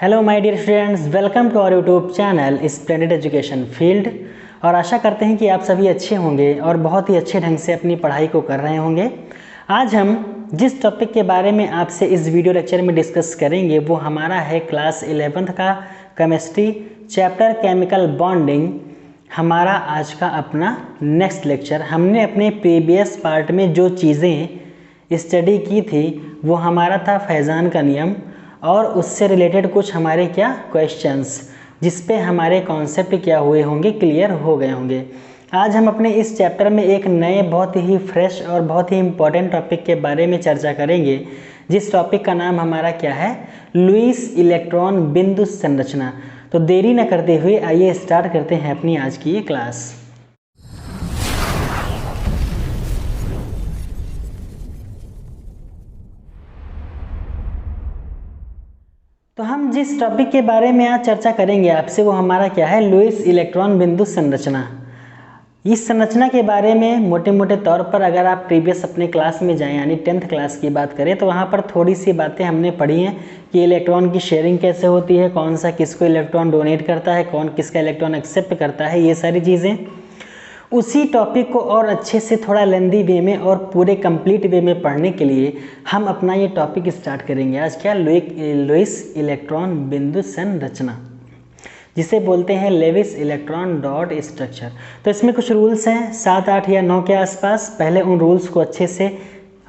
Hello my dear students, welcome to our YouTube channel splendid education field. और आशा करते हैं कि आप सभी अच्छे होंगे और बहुत ही अच्छे ढंग से अपनी पढ़ाई को कर रहे होंगे। आज हम जिस टॉपिक के बारे में आपसे इस वीडियो लेक्चर में डिस्कस करेंगे वो हमारा है क्लास 11th का केमिस्ट्री चैप्टर केमिकल बॉन्डिंग। हमारा आज का अपना नेक्स्ट लेक्चर। हमने अपने प्रीवियस पार्ट में जो चीज़ें स्टडी की थी वो हमारा था फैजान का नियम और उससे रिलेटेड कुछ हमारे क्या क्वेश्चंस, जिस पे हमारे कॉन्सेप्ट क्या हुए होंगे, क्लियर हो गए होंगे। आज हम अपने इस चैप्टर में एक नए बहुत ही फ्रेश और बहुत ही इम्पोर्टेंट टॉपिक के बारे में चर्चा करेंगे, जिस टॉपिक का नाम हमारा क्या है, लुईस इलेक्ट्रॉन बिंदु संरचना। तो देरी न करते हुए आइए स्टार्ट करते हैं अपनी आज की ये क्लास। तो हम जिस टॉपिक के बारे में आज चर्चा करेंगे आपसे वो हमारा क्या है, लुईस इलेक्ट्रॉन बिंदु संरचना। इस संरचना के बारे में मोटे मोटे तौर पर अगर आप प्रीवियस अपने क्लास में जाएं, यानी 10th क्लास की बात करें, तो वहाँ पर थोड़ी सी बातें हमने पढ़ी हैं कि इलेक्ट्रॉन की शेयरिंग कैसे होती है, कौन सा किसको इलेक्ट्रॉन डोनेट करता है, कौन किसका इलेक्ट्रॉन एक्सेप्ट करता है, ये सारी चीज़ें। उसी टॉपिक को और अच्छे से थोड़ा लेंदी वे में और पूरे कंप्लीट वे में पढ़ने के लिए हम अपना ये टॉपिक स्टार्ट करेंगे आज। क्या, लुईस इलेक्ट्रॉन बिंदु संरचना, जिसे बोलते हैं लेविस इलेक्ट्रॉन डॉट स्ट्रक्चर। तो इसमें कुछ रूल्स हैं 7, 8 या 9 के आसपास। पहले उन रूल्स को अच्छे से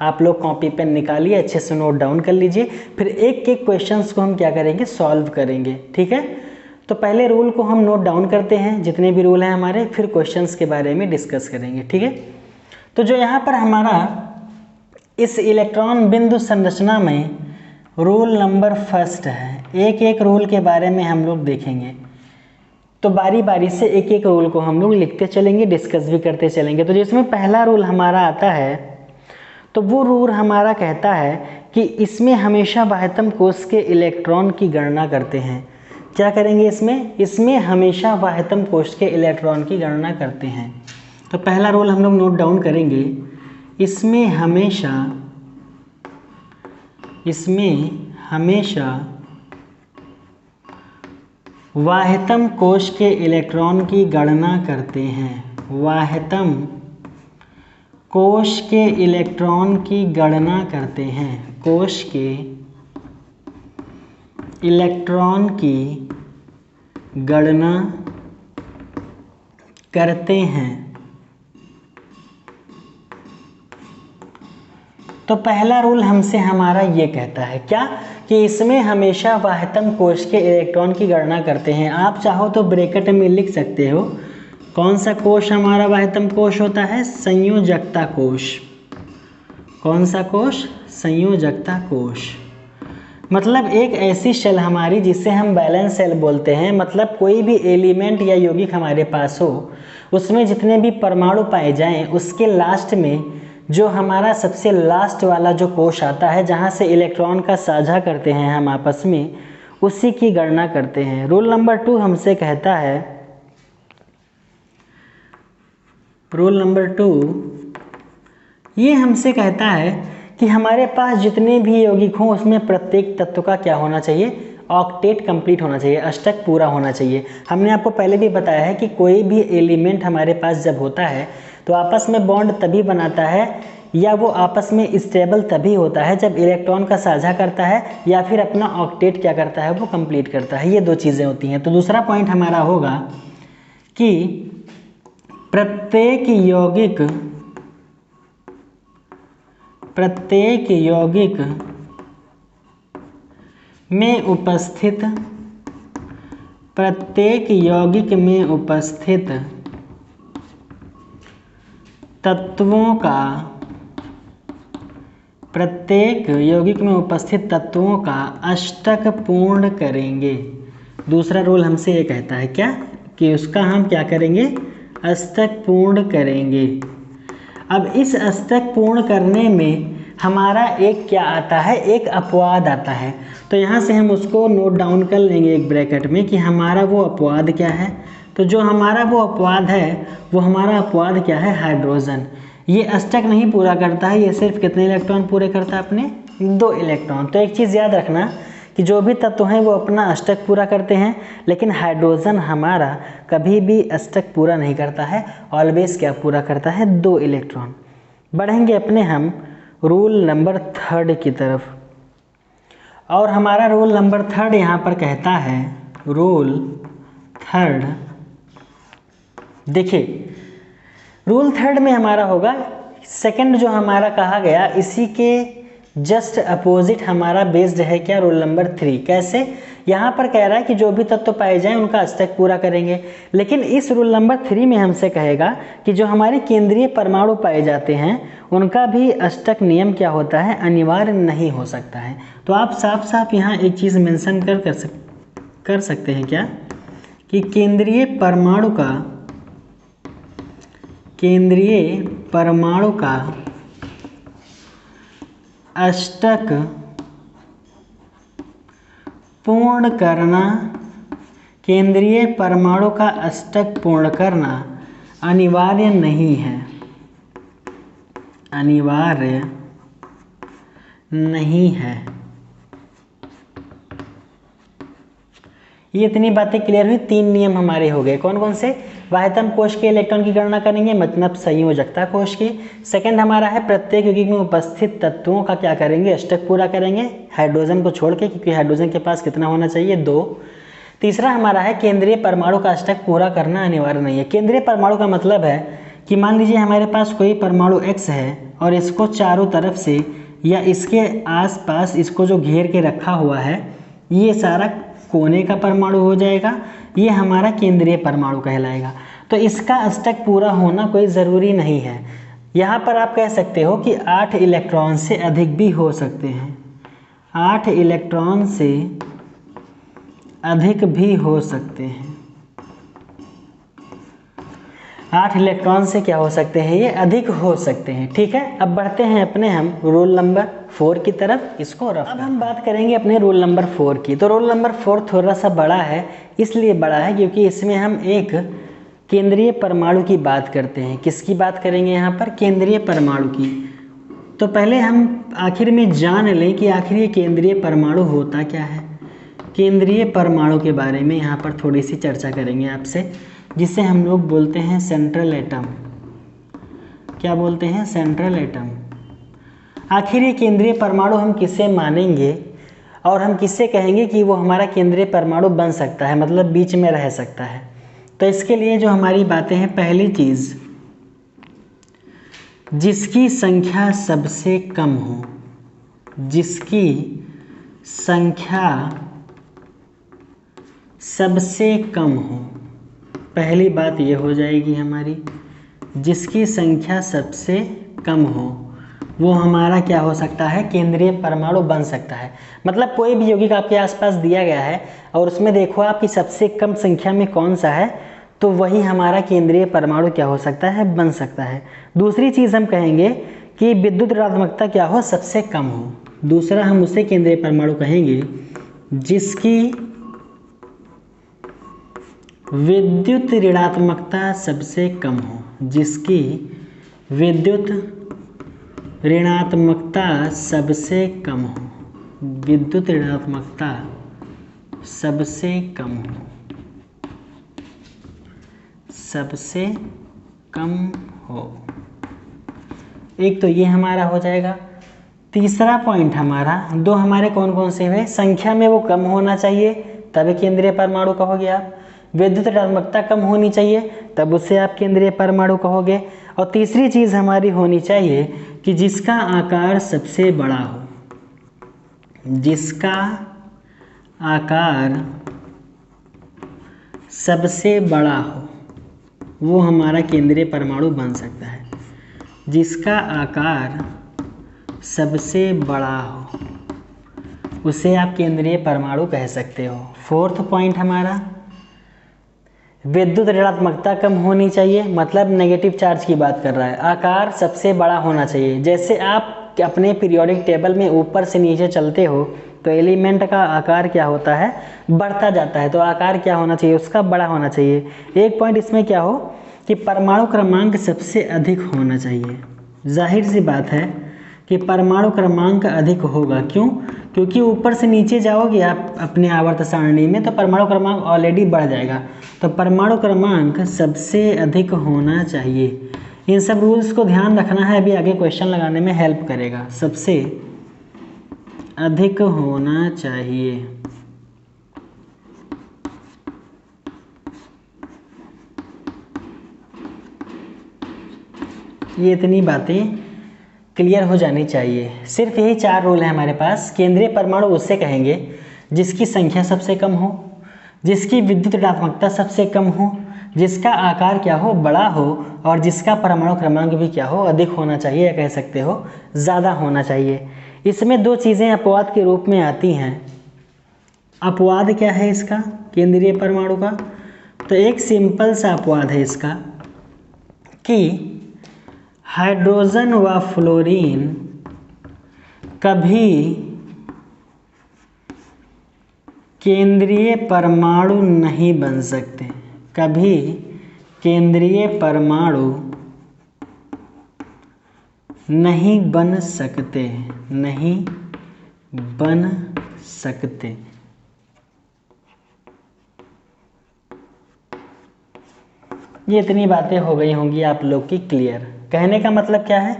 आप लोग कॉपी पेन निकालिए, अच्छे से नोट डाउन कर लीजिए, फिर एक एक क्वेश्चंस को हम क्या करेंगे, सॉल्व करेंगे। ठीक है, तो पहले रूल को हम नोट डाउन करते हैं, जितने भी रूल हैं हमारे, फिर क्वेश्चंस के बारे में डिस्कस करेंगे। ठीक है, तो जो यहाँ पर हमारा इस इलेक्ट्रॉन बिंदु संरचना में रूल नंबर फर्स्ट है, एक एक रूल के बारे में हम लोग देखेंगे। तो बारी बारी से एक एक रूल को हम लोग लिखते चलेंगे, डिस्कस भी करते चलेंगे। तो जिसमें पहला रूल हमारा आता है, तो वो रूल हमारा कहता है कि इसमें हमेशा बाह्यतम कोश के इलेक्ट्रॉन की गणना करते हैं। क्या करेंगे इसमें हमेशा बाह्यतम कोश के इलेक्ट्रॉन की गणना करते हैं। तो पहला रूल हम लोग नोट डाउन करेंगे, इसमें हमेशा बाह्यतम कोश के इलेक्ट्रॉन की गणना करते हैं। बाह्यतम कोश के इलेक्ट्रॉन की गणना करते हैं, कोश के इलेक्ट्रॉन की गणना करते हैं। तो पहला रूल हमसे हमारा ये कहता है क्या, कि इसमें हमेशा बाह्यतम कोश के इलेक्ट्रॉन की गणना करते हैं। आप चाहो तो ब्रैकेट में लिख सकते हो, कौन सा कोश हमारा बाह्यतम कोश होता है, संयोजकता कोश। कौन सा कोश, संयोजकता कोश। मतलब एक ऐसी सेल हमारी जिसे हम बैलेंस सेल बोलते हैं। मतलब कोई भी एलिमेंट या यौगिक हमारे पास हो, उसमें जितने भी परमाणु पाए जाएं, उसके लास्ट में जो हमारा सबसे लास्ट वाला जो कोश आता है, जहां से इलेक्ट्रॉन का साझा करते हैं हम आपस में, उसी की गणना करते हैं। रूल नंबर 2 हमसे कहता है, रूल नंबर 2 ये हमसे कहता है कि हमारे पास जितने भी यौगिक हों उसमें प्रत्येक तत्व का क्या होना चाहिए, ऑक्टेट कंप्लीट होना चाहिए, अष्टक पूरा होना चाहिए। हमने आपको पहले भी बताया है कि कोई भी एलिमेंट हमारे पास जब होता है तो आपस में बॉन्ड तभी बनाता है या वो आपस में स्टेबल तभी होता है जब इलेक्ट्रॉन का साझा करता है या फिर अपना ऑक्टेट क्या करता है, वो कंप्लीट करता है। ये दो चीज़ें होती हैं। तो दूसरा पॉइंट हमारा होगा कि प्रत्येक यौगिक में उपस्थित तत्वों का अष्टक पूर्ण करेंगे। दूसरा रूल हमसे ये कहता है क्या, कि उसका हम क्या करेंगे, अष्टक पूर्ण करेंगे। अब इस अष्टक पूर्ण करने में हमारा एक क्या आता है, एक अपवाद आता है। तो यहाँ से हम उसको नोट डाउन कर लेंगे एक ब्रैकेट में कि हमारा वो अपवाद क्या है। तो जो हमारा वो अपवाद है, वो हमारा अपवाद क्या है, हाइड्रोजन। ये अष्टक नहीं पूरा करता है, ये सिर्फ कितने इलेक्ट्रॉन पूरे करता है, अपने 2 इलेक्ट्रॉन। तो एक चीज़ याद रखना कि जो भी तत्व हैं वो अपना अष्टक पूरा करते हैं, लेकिन हाइड्रोजन हमारा कभी भी अष्टक पूरा नहीं करता है, ऑलवेज क्या पूरा करता है, 2 इलेक्ट्रॉन। बढ़ेंगे अपने हम रूल नंबर 3 की तरफ, और हमारा रूल नंबर 3 यहाँ पर कहता है, रूल 3, देखिए रूल 3 में हमारा होगा सेकंड जो हमारा कहा गया, इसी के जस्ट अपोजिट हमारा बेस्ड है क्या, रूल नंबर 3। कैसे, यहाँ पर कह रहा है कि जो भी तत्व पाए जाएं उनका अष्टक पूरा करेंगे, लेकिन इस रूल नंबर 3 में हमसे कहेगा कि जो हमारे केंद्रीय परमाणु पाए जाते हैं उनका भी अष्टक नियम क्या होता है, अनिवार्य नहीं हो सकता है। तो आप साफ साफ यहाँ एक चीज़ मेंशन कर सकते हैं क्या, कि केंद्रीय परमाणु का अष्टक पूर्ण करना, केंद्रीय परमाणु का अष्टक पूर्ण करना अनिवार्य नहीं है, अनिवार्य नहीं है। ये इतनी बातें क्लियर हुई। 3 नियम हमारे हो गए, कौन कौन से, बाह्यतम कोश के इलेक्ट्रॉन की गणना करेंगे, मतलब संयोजकता कोश की। सेकंड हमारा है प्रत्येक यौगिक में उपस्थित तत्वों का क्या करेंगे, अष्टक पूरा करेंगे, हाइड्रोजन को छोड़ के, क्योंकि हाइड्रोजन के पास कितना होना चाहिए, 2। तीसरा हमारा है केंद्रीय परमाणु का अष्टक पूरा करना अनिवार्य नहीं है। केंद्रीय परमाणु का मतलब है कि मान लीजिए हमारे पास कोई परमाणु X है और इसको चारों तरफ से या इसके आसपास इसको जो घेर के रखा हुआ है, ये सारा कोने का परमाणु हो जाएगा, ये हमारा केंद्रीय परमाणु कहलाएगा। तो इसका अष्टक पूरा होना कोई ज़रूरी नहीं है। यहाँ पर आप कह सकते हो कि 8 इलेक्ट्रॉन से अधिक भी हो सकते हैं, 8 इलेक्ट्रॉन से अधिक भी हो सकते हैं, 8 इलेक्ट्रॉन से क्या हो सकते हैं, ये अधिक हो सकते हैं। ठीक है, अब बढ़ते हैं अपने हम रूल नंबर 4 की तरफ, इसको रफ। अब हम बात करेंगे अपने रूल नंबर 4 की। तो रूल नंबर 4 थोड़ा सा बड़ा है, इसलिए बड़ा है क्योंकि इसमें हम एक केंद्रीय परमाणु की बात करते हैं। किसकी बात करेंगे यहाँ पर, केंद्रीय परमाणु की। तो पहले हम आखिर में जान लें कि आखिर ये केंद्रीय परमाणु होता क्या है। केंद्रीय परमाणु के बारे में यहाँ पर थोड़ी सी चर्चा करेंगे आपसे, जिसे हम लोग बोलते हैं सेंट्रल एटम। क्या बोलते हैं, सेंट्रल एटम। आखिर ये केंद्रीय परमाणु हम किसे मानेंगे और हम किससे कहेंगे कि वो हमारा केंद्रीय परमाणु बन सकता है, मतलब बीच में रह सकता है। तो इसके लिए जो हमारी बातें हैं, पहली चीज़, जिसकी संख्या सबसे कम हो, जिसकी संख्या सबसे कम हो, पहली बात ये हो जाएगी हमारी, जिसकी संख्या सबसे कम हो वो हमारा क्या हो सकता है, केंद्रीय परमाणु बन सकता है। मतलब कोई भी यौगिक आपके आसपास दिया गया है और उसमें देखो आपकी सबसे कम संख्या में कौन सा है, तो वही हमारा केंद्रीय परमाणु क्या हो सकता है, बन सकता है। दूसरी चीज़ हम कहेंगे कि विद्युत ऋणात्मकता क्या हो, सबसे कम हो। दूसरा हम उसे केंद्रीय परमाणु कहेंगे जिसकी विद्युत ऋणात्मकता सबसे कम हो, जिसकी विद्युत ऋणात्मकता सबसे कम हो, विद्युत ऋणात्मकता सबसे कम हो, सबसे कम हो। एक तो ये हमारा हो जाएगा। तीसरा पॉइंट हमारा, दो हमारे कौन कौन से हुए, संख्या में वो कम होना चाहिए तभी केंद्रीय परमाणु कहोगे आप, विद्युत ऋणात्मकता कम होनी चाहिए तब उससे आप केंद्रीय परमाणु कहोगे, और तीसरी चीज़ हमारी होनी चाहिए कि जिसका आकार सबसे बड़ा हो, जिसका आकार सबसे बड़ा हो वो हमारा केंद्रीय परमाणु बन सकता है। जिसका आकार सबसे बड़ा हो उसे आप केंद्रीय परमाणु कह सकते हो। फोर्थ पॉइंट हमारा, विद्युत ऋणात्मकता कम होनी चाहिए, मतलब नेगेटिव चार्ज की बात कर रहा है। आकार सबसे बड़ा होना चाहिए। जैसे आप अपने पीरियोडिक टेबल में ऊपर से नीचे चलते हो तो एलिमेंट का आकार क्या होता है, बढ़ता जाता है, तो आकार क्या होना चाहिए, उसका बड़ा होना चाहिए। एक पॉइंट इसमें क्या हो कि परमाणु क्रमांक सबसे अधिक होना चाहिए। जाहिर सी बात है कि परमाणु क्रमांक अधिक होगा। क्यों? क्योंकि ऊपर से नीचे जाओगे आप अपने आवर्त सारणी में तो परमाणु क्रमांक ऑलरेडी बढ़ जाएगा, तो परमाणु क्रमांक सबसे अधिक होना चाहिए। इन सब रूल्स को ध्यान रखना है, अभी आगे क्वेश्चन लगाने में हेल्प करेगा। सबसे अधिक होना चाहिए, ये इतनी बातें क्लियर हो जानी चाहिए। सिर्फ यही 4 रूल है हमारे पास। केंद्रीय परमाणु उससे कहेंगे जिसकी संख्या सबसे कम हो, जिसकी विद्युत ऋणात्मकता सबसे कम हो, जिसका आकार क्या हो, बड़ा हो, और जिसका परमाणु क्रमांक भी क्या हो, अधिक होना चाहिए, या कह सकते हो ज़्यादा होना चाहिए। इसमें 2 चीज़ें अपवाद के रूप में आती हैं। अपवाद क्या है इसका, केंद्रीय परमाणु का? तो एक सिंपल सा अपवाद है इसका कि हाइड्रोजन व फ्लोरीन कभी केंद्रीय परमाणु नहीं बन सकते, कभी केंद्रीय परमाणु नहीं बन सकते, नहीं बन सकते। ये इतनी बातें हो गई होंगी आप लोग की क्लियर। कहने का मतलब क्या है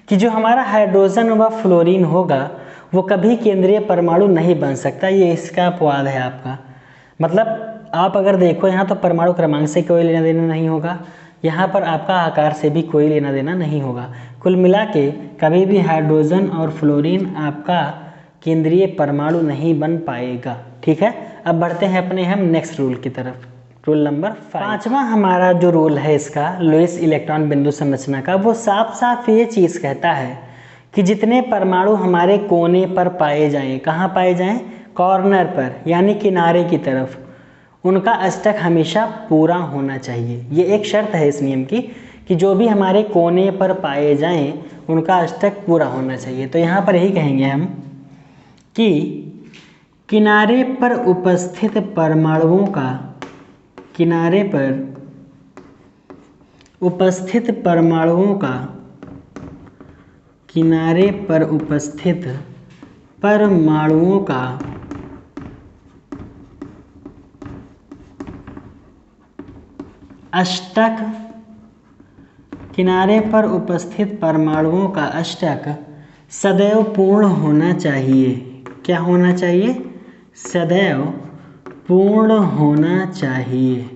कि जो हमारा हाइड्रोजन व फ्लोरीन होगा वो कभी केंद्रीय परमाणु नहीं बन सकता, ये इसका अपवाद है आपका। मतलब आप अगर देखो यहाँ तो परमाणु क्रमांक से कोई लेना देना नहीं होगा, यहाँ पर आपका आकार से भी कोई लेना देना नहीं होगा। कुल मिला के कभी भी हाइड्रोजन और फ्लोरीन आपका केंद्रीय परमाणु नहीं बन पाएगा। ठीक है, अब बढ़ते हैं अपने हम नेक्स्ट रूल की तरफ। Rule number 5। 5वां हमारा जो रूल है इसका लुईस इलेक्ट्रॉन बिंदु संरचना का, वो साफ साफ ये चीज़ कहता है कि जितने परमाणु हमारे कोने पर पाए जाएं, कहाँ पाए जाएं? कॉर्नर पर, यानी किनारे की तरफ, उनका अष्टक हमेशा पूरा होना चाहिए। ये एक शर्त है इस नियम की कि जो भी हमारे कोने पर पाए जाएं उनका अष्टक पूरा होना चाहिए। तो यहाँ पर यही कहेंगे हम कि किनारे पर उपस्थित परमाणुओं का, किनारे पर उपस्थित परमाणुओं का, किनारे पर उपस्थित परमाणुओं का अष्टक, किनारे पर उपस्थित परमाणुओं का अष्टक सदैव पूर्ण होना चाहिए। क्या होना चाहिए? सदैव पूर्ण होना चाहिए,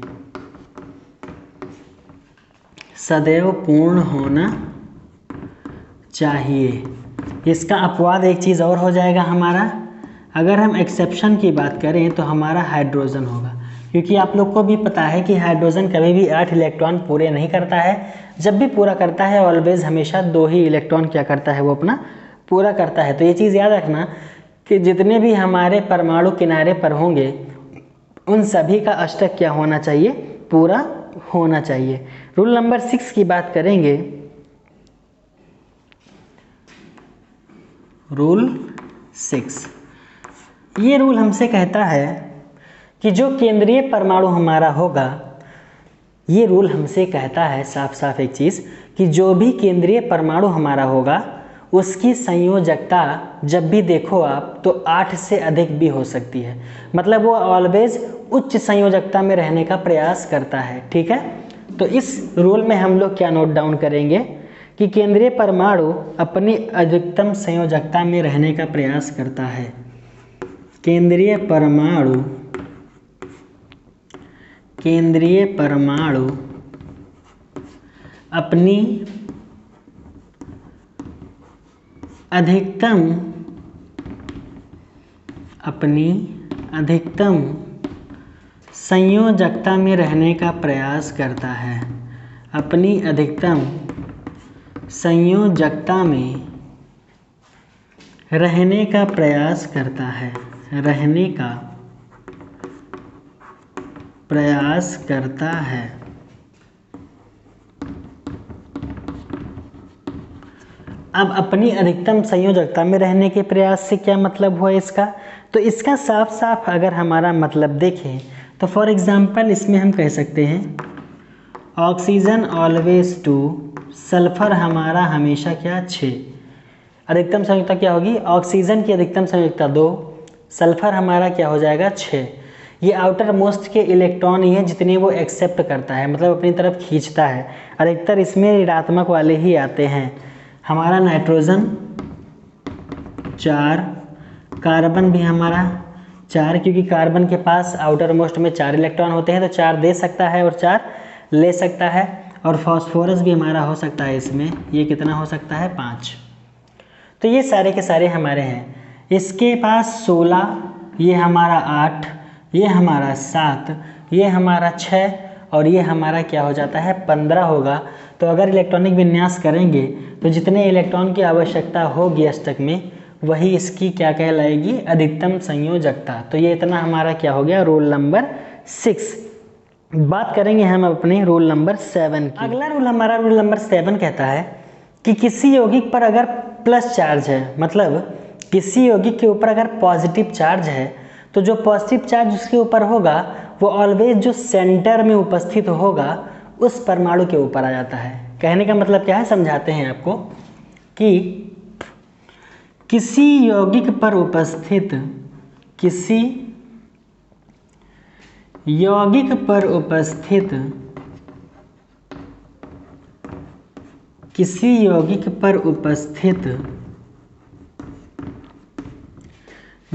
सदैव पूर्ण होना चाहिए। इसका अपवाद एक चीज़ और हो जाएगा हमारा, अगर हम एक्सेप्शन की बात करें तो हमारा हाइड्रोजन होगा, क्योंकि आप लोग को भी पता है कि हाइड्रोजन कभी भी 8 इलेक्ट्रॉन पूरे नहीं करता है। जब भी पूरा करता है ऑलवेज हमेशा 2 ही इलेक्ट्रॉन क्या करता है, वो अपना पूरा करता है। तो ये चीज़ याद रखना कि जितने भी हमारे परमाणु किनारे पर होंगे उन सभी का अष्टक क्या होना चाहिए? पूरा होना चाहिए। रूल नंबर 6 की बात करेंगे। रूल 6, ये रूल हमसे कहता है कि जो केंद्रीय परमाणु हमारा होगा, ये रूल हमसे कहता है साफ साफ एक चीज़ कि जो भी केंद्रीय परमाणु हमारा होगा उसकी संयोजकता जब भी देखो आप तो 8 से अधिक भी हो सकती है। मतलब वो ऑलवेज उच्च संयोजकता में रहने का प्रयास करता है। ठीक है, तो इस रूल में हम लोग क्या नोट डाउन करेंगे कि केंद्रीय परमाणु अपनी अधिकतम संयोजकता में रहने का प्रयास करता है। केंद्रीय परमाणु, केंद्रीय परमाणु अपनी अधिकतम संयोजकता में रहने का प्रयास करता है। अपनी अधिकतम संयोजकता में रहने का प्रयास करता है, रहने का प्रयास करता है। अब अपनी अधिकतम संयोजकता में रहने के प्रयास से क्या मतलब हुआ इसका? तो इसका साफ साफ अगर हमारा मतलब देखें तो फॉर एग्जांपल इसमें हम कह सकते हैं ऑक्सीजन ऑलवेज 2, सल्फर हमारा हमेशा क्या 6। अधिकतम संयुक्ता क्या होगी, ऑक्सीजन की अधिकतम संयुक्ता 2, सल्फर हमारा क्या हो जाएगा 6। ये आउटर मोस्ट के इलेक्ट्रॉन ही है जितने वो एक्सेप्ट करता है, मतलब अपनी तरफ खींचता है, अधिकतर इसमें ऋणात्मक वाले ही आते हैं। हमारा नाइट्रोजन 4, कार्बन भी हमारा 4, क्योंकि कार्बन के पास आउटर मोस्ट में 4 इलेक्ट्रॉन होते हैं तो 4 दे सकता है और 4 ले सकता है। और फास्फोरस भी हमारा हो सकता है इसमें, ये कितना हो सकता है 5। तो ये सारे के सारे हमारे हैं। इसके पास 16, ये हमारा 8, ये हमारा 7, ये हमारा 6 और ये हमारा क्या हो जाता है 15 होगा। तो अगर इलेक्ट्रॉनिक विन्यास करेंगे तो जितने इलेक्ट्रॉन की आवश्यकता होगी अष्टक में वही इसकी क्या कहलाएगी, अधिकतम संयोजकता। तो ये इतना हमारा क्या हो गया, रोल नंबर 6। बात करेंगे हम अपने रोल नंबर 7 की। अगला रूल हमारा रोल नंबर 7 कहता है कि किसी यौगिक पर अगर प्लस चार्ज है, मतलब किसी यौगिक के ऊपर अगर पॉजिटिव चार्ज है तो जो पॉजिटिव चार्ज उसके ऊपर होगा वो ऑलवेज जो सेंटर में उपस्थित होगा उस परमाणु के ऊपर आ जाता है। कहने का मतलब क्या है, समझाते हैं आपको कि किसी यौगिक पर उपस्थित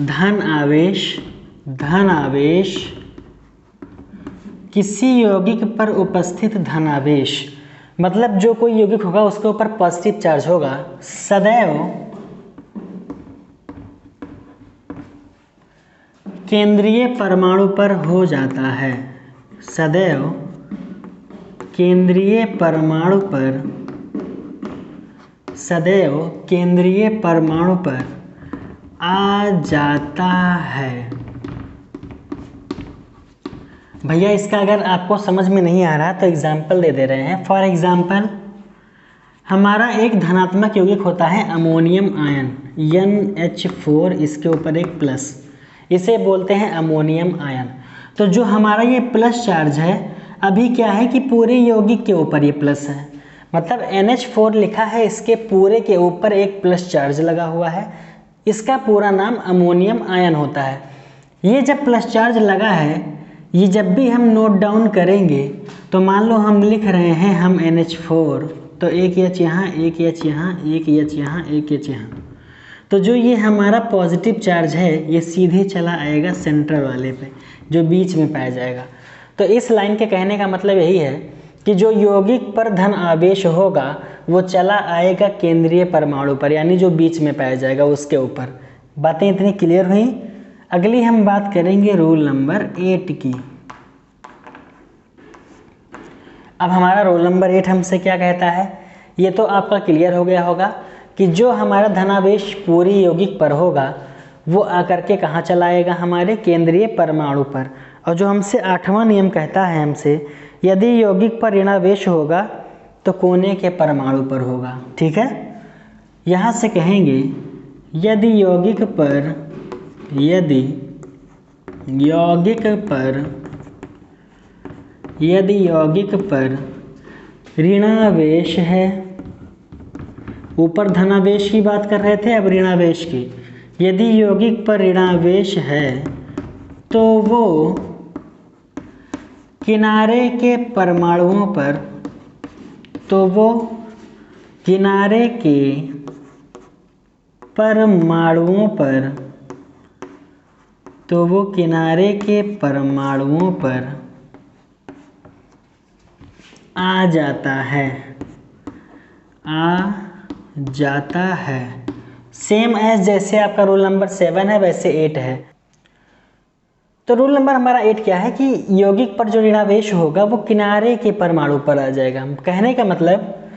धन आवेश किसी यौगिक पर उपस्थित धन आवेश, मतलब जो कोई यौगिक होगा उसके ऊपर पॉजिटिव चार्ज होगा, सदैव केंद्रीय परमाणु पर हो जाता है, सदैव केंद्रीय परमाणु पर आ जाता है। भैया इसका अगर आपको समझ में नहीं आ रहा तो एग्जाम्पल दे दे रहे हैं। फॉर एग्जाम्पल हमारा एक धनात्मक यौगिक होता है अमोनियम आयन NH4, इसके ऊपर एक प्लस, इसे बोलते हैं अमोनियम आयन। तो जो हमारा ये प्लस चार्ज है अभी क्या है कि पूरे यौगिक के ऊपर ये प्लस है, मतलब NH4 लिखा है, इसके पूरे के ऊपर एक प्लस चार्ज लगा हुआ है, इसका पूरा नाम अमोनियम आयन होता है। ये जब प्लस चार्ज लगा है, ये जब भी हम नोट डाउन करेंगे तो मान लो हम लिख रहे हैं हम NH4, तो एक H यहाँ, एक H यहाँ, एक H यहाँ, एक H यहाँ, तो जो ये हमारा पॉजिटिव चार्ज है ये सीधे चला आएगा सेंटर वाले पे जो बीच में पाया जाएगा। तो इस लाइन के कहने का मतलब यही है कि जो यौगिक पर धन आवेश होगा वो चला आएगा केंद्रीय परमाणु पर, यानी जो बीच में पाया जाएगा उसके ऊपर। बातें इतनी क्लियर हुई। अगली हम बात करेंगे रोल नंबर 8 की। अब हमारा रोल नंबर 8 हमसे क्या कहता है, ये तो आपका क्लियर हो गया होगा कि जो हमारा धनावेश पूरी यौगिक पर होगा वो आकर के कहाँ चला आएगा, हमारे केंद्रीय परमाणु पर। और जो हमसे 8वां नियम कहता है हमसे, यदि यौगिक पर ऋणावेश होगा तो कोने के परमाणु पर होगा। ठीक है, यहाँ से कहेंगे यदि यौगिक पर ऋणावेश है, ऊपर धनावेश की बात कर रहे थे, अब ऋणावेश की। यदि यौगिक पर ऋणावेश है तो वो किनारे के परमाणुओं पर आ जाता है। सेम एज जैसे आपका रूल नंबर 7 है वैसे 8 है। तो रूल नंबर हमारा 8 क्या है कि यौगिक पर जो ऋणावेश होगा वो किनारे के परमाणु पर आ जाएगा। कहने का मतलब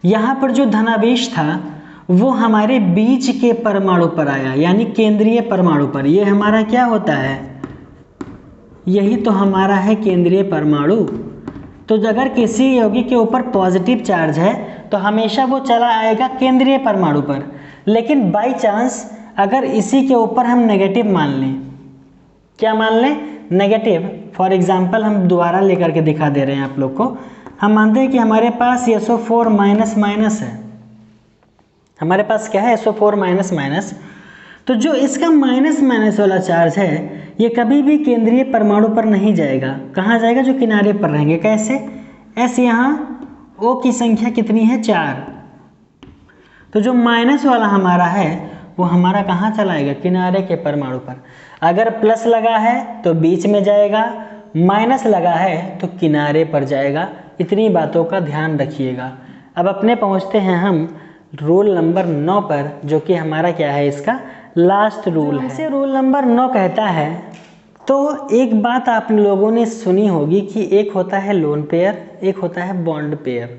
यहाँ पर जो धनावेश था वो हमारे बीच के परमाणु पर आया, यानी केंद्रीय परमाणु पर। ये हमारा क्या होता है, यही तो हमारा है केंद्रीय परमाणु। तो अगर किसी यौगिक के ऊपर पॉजिटिव चार्ज है तो हमेशा वो चला आएगा केंद्रीय परमाणु पर, लेकिन बाय चांस अगर इसी के ऊपर हम नेगेटिव मान लें, क्या मान लें, नेगेटिव। फॉर एग्जांपल हम दोबारा लेकर के दिखा दे रहे हैं आप लोग को। हम मानते हैं कि हमारे पास SO4 माइनस माइनस है, हमारे पास क्या है SO4 माइनस माइनस, तो जो इसका माइनस माइनस वाला चार्ज है ये कभी भी केंद्रीय परमाणु पर नहीं जाएगा। कहाँ जाएगा? जो किनारे पर रहेंगे। कैसे? S यहाँ O की संख्या कितनी है? 4, तो जो माइनस वाला हमारा है वो हमारा कहाँ चलाएगा? किनारे के परमाणु पर। अगर प्लस लगा है तो बीच में जाएगा, माइनस लगा है तो किनारे पर जाएगा। इतनी बातों का ध्यान रखिएगा। अब अपने पहुँचते हैं हम रूल नंबर 9 पर, जो कि हमारा क्या है? इसका लास्ट रूल है। हमसे रूल नंबर 9 कहता है, तो एक बात आप लोगों ने सुनी होगी कि एक होता है लोन पेयर, एक होता है बॉन्ड पेयर।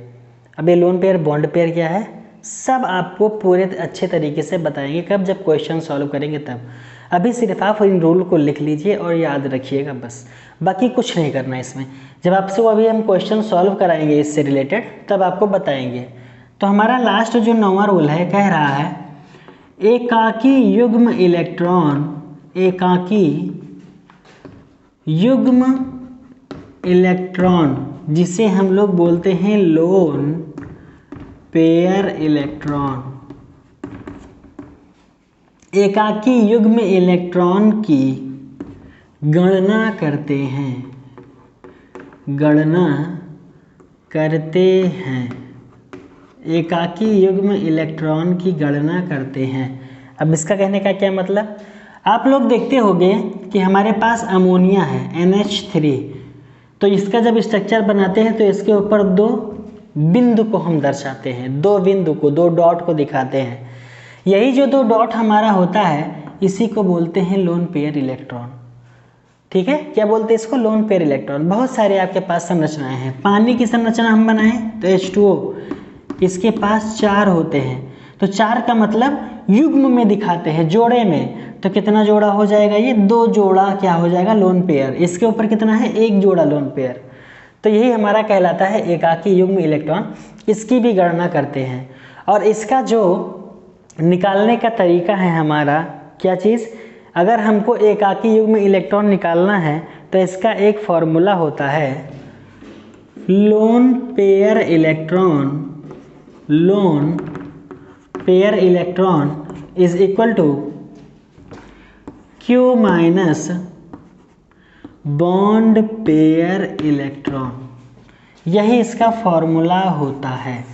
अब ये लोन पेयर बॉन्ड पेयर क्या है सब आपको पूरे अच्छे तरीके से बताएंगे, कब? जब क्वेश्चन सॉल्व करेंगे तब। अभी सिर्फ आप इन रूल को लिख लीजिए और याद रखिएगा बस, बाकी कुछ नहीं करना इसमें। जब आपसे अभी हम क्वेश्चन सॉल्व कराएंगे इससे रिलेटेड तब आपको बताएंगे। तो हमारा लास्ट जो 9वां रूल है कह रहा है, एकाकी युग्म इलेक्ट्रॉन, एकाकी युग्म इलेक्ट्रॉन जिसे हम लोग बोलते हैं लोन पेयर इलेक्ट्रॉन, एकाकी युग्म इलेक्ट्रॉन की गणना करते हैं, गणना करते हैं, एकाकी युग्म इलेक्ट्रॉन की गणना करते हैं। अब इसका कहने का क्या मतलब? आप लोग देखते होंगे कि हमारे पास अमोनिया है NH3, तो इसका जब स्ट्रक्चर बनाते हैं तो इसके ऊपर 2 बिंदु को हम दर्शाते हैं, 2 बिंदु को, 2 डॉट को दिखाते हैं। यही जो 2 डॉट हमारा होता है इसी को बोलते हैं लोन पेयर इलेक्ट्रॉन। ठीक है, क्या बोलते हैं इसको? Loan pair electron. बहुत सारे आपके पास संरचनाएं हैं। पानी की संरचना हम बनाएं तो H2O, इसके पास 4 होते हैं, तो 4 का मतलब युग्म में दिखाते हैं, जोड़े में। तो कितना जोड़ा हो जाएगा? ये 2 जोड़ा क्या हो जाएगा? Lone pair. इसके ऊपर कितना है? 1 जोड़ा लोन पेयर। तो यही हमारा कहलाता है एकाकी युग्म इलेक्ट्रॉन। इसकी भी गणना करते हैं और इसका जो निकालने का तरीका है हमारा, क्या चीज़? अगर हमको एकाकी युग्म इलेक्ट्रॉन निकालना है तो इसका एक फॉर्मूला होता है, lone pair electron, lone pair electron is equal to Q minus bond pair electron. यही इसका फॉर्मूला होता है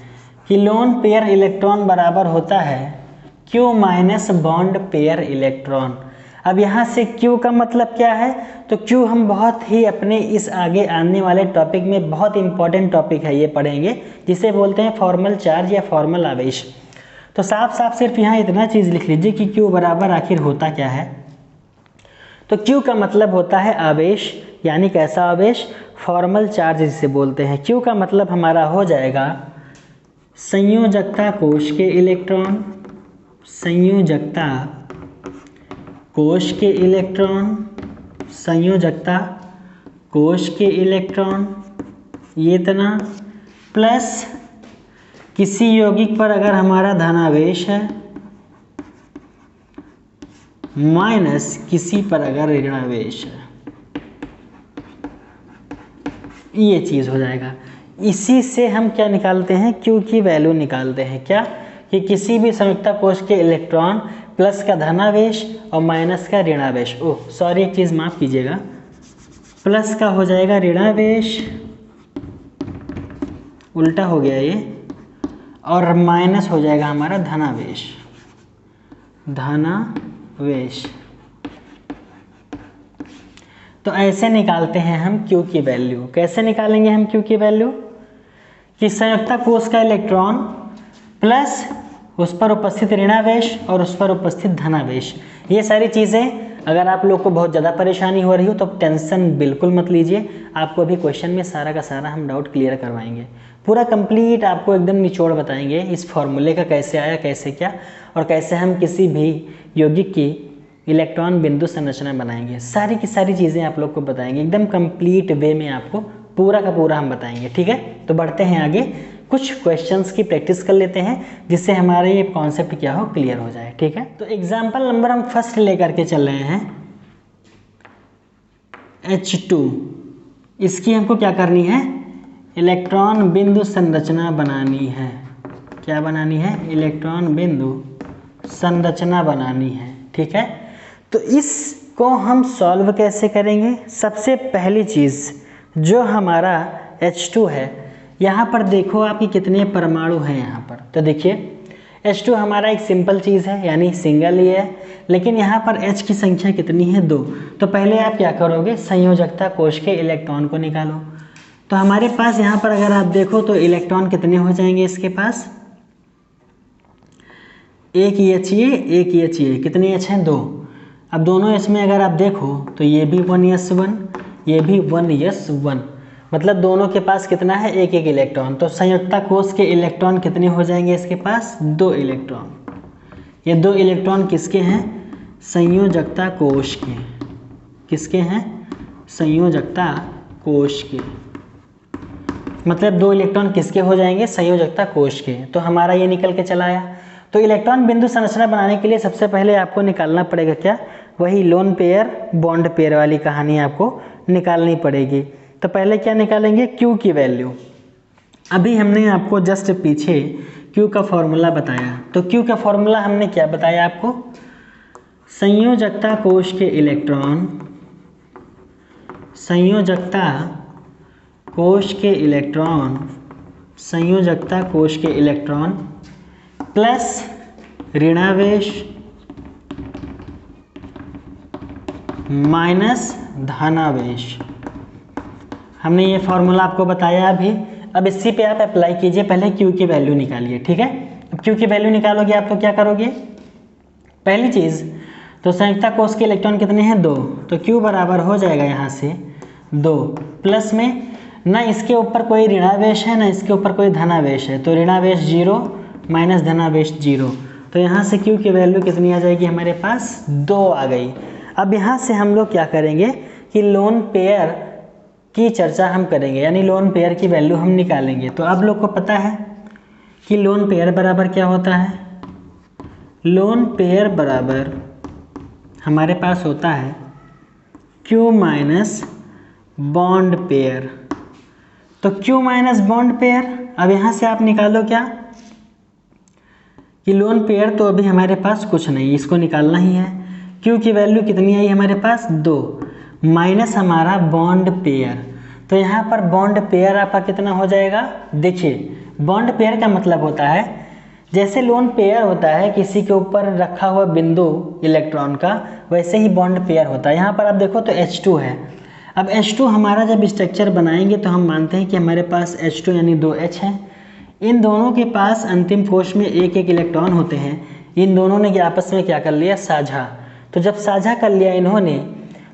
कि लोन पेयर इलेक्ट्रॉन बराबर होता है Q minus bond pair electron. अब यहाँ से Q का मतलब क्या है? तो Q हम बहुत ही अपने इस आगे आने वाले टॉपिक में बहुत इंपॉर्टेंट टॉपिक है, ये पढ़ेंगे, जिसे बोलते हैं फॉर्मल चार्ज या फॉर्मल आवेश। तो साफ साफ सिर्फ यहाँ इतना चीज़ लिख लीजिए कि Q बराबर आखिर होता क्या है। तो Q का मतलब होता है आवेश, यानी कैसा आवेश? फॉर्मल चार्ज जिसे बोलते हैं। Q का मतलब हमारा हो जाएगा संयोजकता कोश के इलेक्ट्रॉन, संयोजकता कोश के इलेक्ट्रॉन, संयोजकता कोश के इलेक्ट्रॉन, ये इतना, प्लस किसी यौगिक पर अगर हमारा धनावेश है, माइनस किसी पर अगर ऋणावेश है, ये चीज़ हो जाएगा। इसी से हम क्या निकालते हैं? Q की वैल्यू निकालते हैं। क्या? कि किसी भी संयुक्ता कोश के इलेक्ट्रॉन प्लस का धनावेश और माइनस का ऋणावेश, ओह सॉरी एक चीज़ माफ़ कीजिएगा, प्लस का हो जाएगा ऋणावेश, उल्टा हो गया ये, और माइनस हो जाएगा हमारा धनावेश, धनावेश। तो ऐसे निकालते हैं हम Q की वैल्यू। कैसे निकालेंगे हम Q की वैल्यू? कि संयुक्ता कोश का इलेक्ट्रॉन प्लस उस पर उपस्थित ऋणावेश और उस पर उपस्थित धनावेश, ये सारी चीज़ें अगर आप लोग को बहुत ज़्यादा परेशानी हो रही हो तो टेंशन बिल्कुल मत लीजिए। आपको अभी क्वेश्चन में सारा का सारा हम डाउट क्लियर करवाएंगे, पूरा कंप्लीट आपको एकदम निचोड़ बताएंगे इस फॉर्मूले का कैसे आया, कैसे क्या, और कैसे हम किसी भी यौगिक की इलेक्ट्रॉन बिंदु संरचना बनाएंगे। सारी की सारी चीज़ें आप लोग को बताएंगे, एकदम कंप्लीट वे में आपको पूरा का पूरा हम बताएंगे। ठीक है, तो बढ़ते हैं आगे, कुछ क्वेश्चंस की प्रैक्टिस कर लेते हैं जिससे हमारे ये कॉन्सेप्ट क्या हो क्लियर हो जाए। ठीक है, तो एग्जाम्पल नंबर हम फर्स्ट लेकर के चल रहे हैं H2। इसकी हमको क्या करनी है? इलेक्ट्रॉन बिंदु संरचना बनानी है। क्या बनानी है, इलेक्ट्रॉन बिंदु संरचना बनानी है। ठीक है, तो इसको हम सॉल्व कैसे करेंगे। सबसे पहली चीज़ जो हमारा H2 है, यहाँ पर देखो आपकी कितने परमाणु हैं यहाँ पर। तो देखिए H2 हमारा एक सिंपल चीज़ है, यानी सिंगल ही है, लेकिन यहाँ पर H की संख्या कितनी है, 2। तो पहले आप क्या करोगे, संयोजकता कोश के इलेक्ट्रॉन को निकालो। तो हमारे पास यहाँ पर अगर आप देखो तो इलेक्ट्रॉन कितने हो जाएंगे इसके पास, एक H ये एक H ये, कितने H हैं, 2। अब दोनों इसमें अगर आप देखो तो ये भी 1s1 ये भी 1s1, मतलब दोनों के पास कितना है, एक एक इलेक्ट्रॉन। तो संयुक्ता कोश के इलेक्ट्रॉन कितने हो जाएंगे इसके पास, 2 इलेक्ट्रॉन। ये 2 इलेक्ट्रॉन किसके हैं, संयोजकता कोश के। किसके हैं, संयोजकता कोश के, मतलब 2 इलेक्ट्रॉन किसके हो जाएंगे, संयोजकता कोश के। तो हमारा ये निकल के चला आया। तो इलेक्ट्रॉन बिंदु संरचना बनाने के लिए सबसे पहले आपको निकालना पड़ेगा क्या, वही लोन पेयर बॉन्ड पेयर वाली कहानी आपको निकालनी पड़ेगी। तो पहले क्या निकालेंगे, Q की वैल्यू। अभी हमने आपको जस्ट पीछे Q का फॉर्मूला बताया। तो Q का फॉर्मूला हमने क्या बताया आपको, संयोजकता कोश के इलेक्ट्रॉन, संयोजकता कोश के इलेक्ट्रॉन, संयोजकता कोश के इलेक्ट्रॉन प्लस ऋणावेश माइनस धनावेश। हमने ये फॉर्मूला आपको बताया अभी। अब इसी पे आप अप्लाई कीजिए, पहले Q की वैल्यू निकालिए। ठीक है, अब Q की वैल्यू निकालोगे आप तो क्या करोगे, पहली चीज़ तो संयुक्ता कोश के इलेक्ट्रॉन कितने हैं, 2। तो Q बराबर हो जाएगा यहाँ से 2 प्लस में, ना इसके ऊपर कोई ऋणावेश है ना इसके ऊपर कोई धनावेश है, तो ऋणावेश 0 माइनस धनावेश 0। तो यहाँ से Q की वैल्यू कितनी आ जाएगी, हमारे पास 2 आ गई। अब यहाँ से हम लोग क्या करेंगे कि लोन पेयर की चर्चा हम करेंगे, यानी लोन पेयर की वैल्यू हम निकालेंगे। तो आप लोग को पता है कि लोन पेयर बराबर क्या होता है, लोन पेयर बराबर हमारे पास होता है Q माइनस बॉन्ड पेयर। तो Q माइनस बॉन्ड पेयर, अब यहाँ से आप निकालो क्या कि लोन पेयर, तो अभी हमारे पास कुछ नहीं, इसको निकालना ही है। Q की वैल्यू कितनी आई हमारे पास, 2 माइनस हमारा बॉन्ड पेयर। तो यहाँ पर बॉन्ड पेयर आपका कितना हो जाएगा, देखिए बॉन्ड पेयर का मतलब होता है जैसे लोन पेयर होता है किसी के ऊपर रखा हुआ बिंदु इलेक्ट्रॉन का, वैसे ही बॉन्ड पेयर होता है। यहाँ पर आप देखो तो H2 है। अब H2 हमारा जब स्ट्रक्चर बनाएंगे तो हम मानते हैं कि हमारे पास H2 यानी 2H है। इन दोनों के पास अंतिम कोश में एक एक इलेक्ट्रॉन होते हैं। इन दोनों ने आपस में क्या कर लिया, साझा। तो जब साझा कर लिया इन्होंने,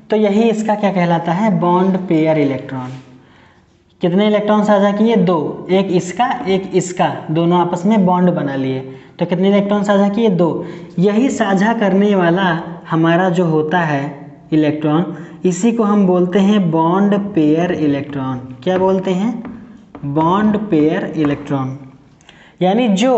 तो यही इसका क्या कहलाता है, बॉन्ड पेयर इलेक्ट्रॉन। कितने इलेक्ट्रॉन साझा किए, 2, एक इसका एक इसका, दोनों आपस में बॉन्ड बना लिए। तो कितने इलेक्ट्रॉन साझा किए, 2। यही साझा करने वाला हमारा जो होता है इलेक्ट्रॉन, इसी को हम बोलते हैं बॉन्ड पेयर इलेक्ट्रॉन। क्या बोलते हैं, बॉन्ड पेयर इलेक्ट्रॉन। यानी जो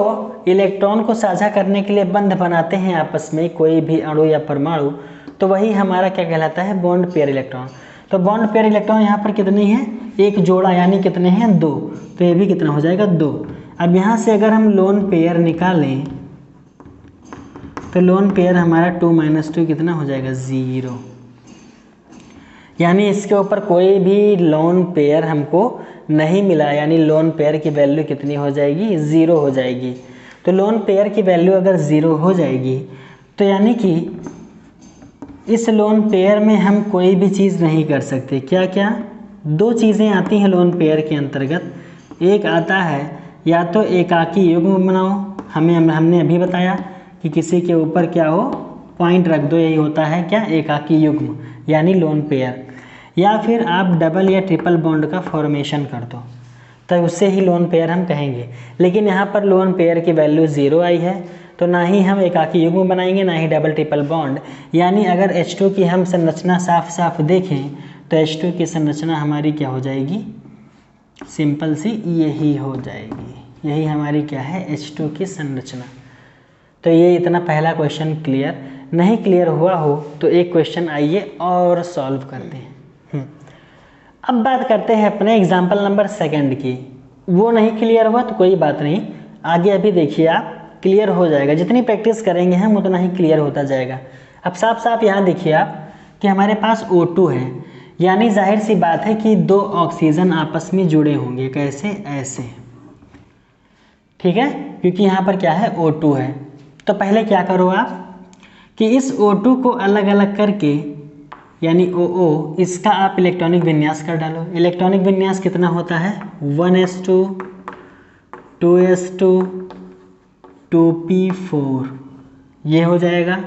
इलेक्ट्रॉन को साझा करने के लिए बंध बनाते हैं आपस में कोई भी अणु या परमाणु, तो वही हमारा क्या कहलाता है, बॉन्ड पेयर इलेक्ट्रॉन। तो बॉन्ड पेयर इलेक्ट्रॉन यहाँ पर कितने हैं, एक जोड़ा, यानी कितने हैं, 2। तो ये भी कितना हो जाएगा, 2। अब यहाँ से अगर हम लोन पेयर निकालें तो लोन पेयर हमारा 2 - 2 कितना हो जाएगा, 0। यानी इसके ऊपर कोई भी लोन पेयर हमको नहीं मिला, यानी लोन पेयर की वैल्यू कितनी हो जाएगी, 0 हो जाएगी। तो लोन पेयर की वैल्यू अगर 0 हो जाएगी तो यानी कि इस लोन पेयर में हम कोई भी चीज़ नहीं कर सकते। क्या क्या, 2 चीज़ें आती हैं लोन पेयर के अंतर्गत। एक आता है या तो एकाकी युग्म बनाओ, हमने अभी बताया कि किसी के ऊपर क्या हो, पॉइंट रख दो, यही होता है क्या, एकाकी युग्म यानी लोन पेयर। या फिर आप डबल या ट्रिपल बॉन्ड का फॉर्मेशन कर दो, तो उससे ही लोन पेयर हम कहेंगे। लेकिन यहाँ पर लोन पेयर की वैल्यू 0 आई है, तो ना ही हम एकाकी युग्म बनाएंगे ना ही डबल ट्रिपल बॉन्ड। यानी अगर H2 की हम संरचना साफ साफ देखें तो H2 की संरचना हमारी क्या हो जाएगी, सिंपल सी यही हो जाएगी। यही हमारी क्या है, H2 की संरचना। तो ये इतना पहला क्वेश्चन क्लियर। नहीं क्लियर हुआ हो तो एक क्वेश्चन आइए और सॉल्व करते हैं। अब बात करते हैं अपने एग्जाम्पल नंबर 2 की। वो नहीं क्लियर हुआ तो कोई बात नहीं, आगे अभी देखिए आप, क्लियर हो जाएगा, जितनी प्रैक्टिस करेंगे हम उतना ही क्लियर होता जाएगा। अब साफ साफ यहाँ देखिए आप कि हमारे पास O2 है, यानी जाहिर सी बात है कि दो ऑक्सीजन आपस में जुड़े होंगे। कैसे? ऐसे, ठीक है, क्योंकि यहाँ पर क्या है, O2 है। तो पहले क्या करो आप कि इस O2 को अलग अलग करके, यानी OO, इसका आप इलेक्ट्रॉनिक विन्यास कर डालो। इलेक्ट्रॉनिक विन्यास कितना होता है? 1s2 2s2 2p4, ये हो जाएगा